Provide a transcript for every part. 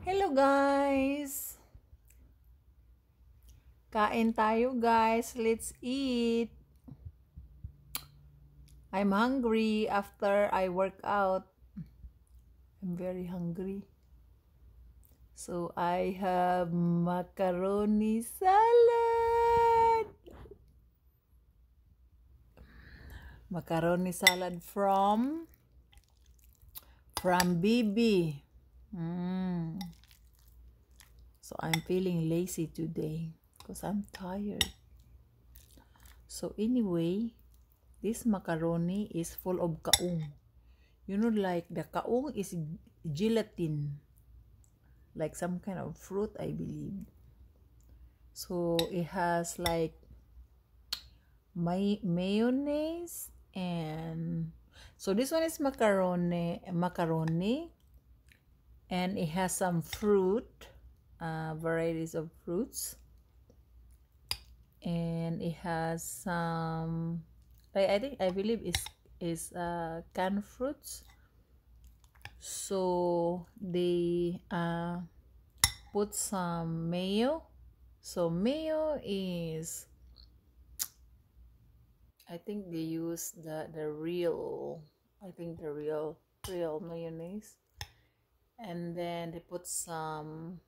Hello guys! Kain tayo guys. Let's eat. I'm hungry after I work out. I'm very hungry. So I have macaroni salad. Macaroni salad from Bibi. So I'm feeling lazy today because I'm tired. So anyway, this macaroni is full of kaung. You know, like the kaung is gelatin, like some kind of fruit, I believe. So it has like mayonnaise, and so this one is macaroni, and it has some fruit, varieties of fruits, and it has some, I believe is canned fruits. So they put some mayo. So mayo is, I think they use the real, I think the real mayonnaise, and then they put some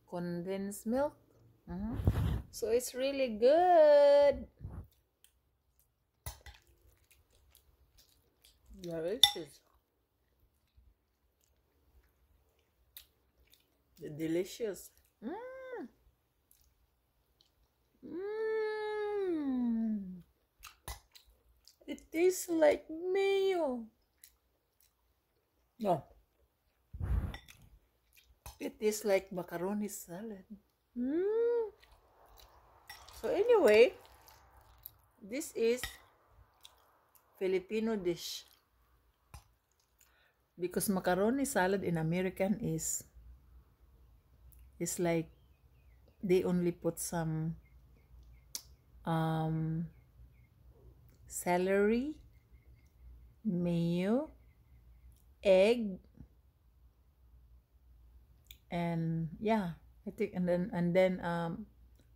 condensed milk. So it's really good. Delicious. Delicious. It tastes like mayo. No. It tastes like macaroni salad. So anyway, this is Filipino dish. Because macaroni salad in American is like they only put some celery, mayo, egg, and yeah, I think, and then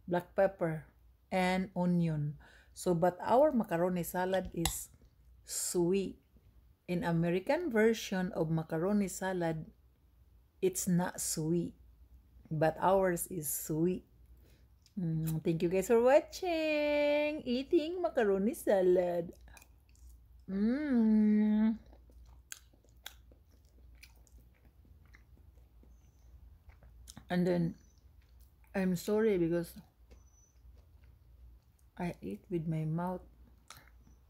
black pepper and onion. So but our macaroni salad is sweet. In American version of macaroni salad, it's not sweet, but ours is sweet. Thank you guys for watching eating macaroni salad. And then I'm sorry because I eat with my mouth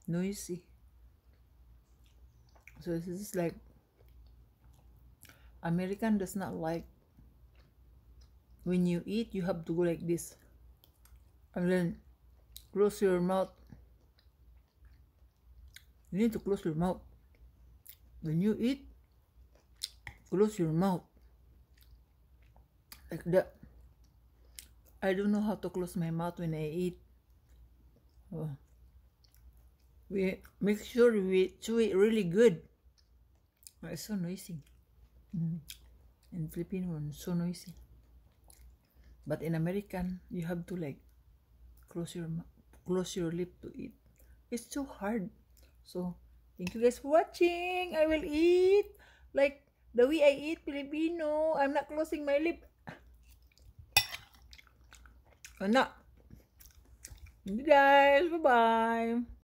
noisy. So this is like, American does not like when you eat you have to go like this and then close your mouth. You need to close your mouth when you eat. Close your mouth like that. I don't know how to close my mouth when I eat. We make sure we chew it really good. It's so noisy. In Filipino, so noisy. But in American, you have to like close your lip to eat. It's too hard. So thank you guys for watching. I will eat like the way I eat Filipino. I'm not closing my lip. I'm not. Thank you guys. Bye bye.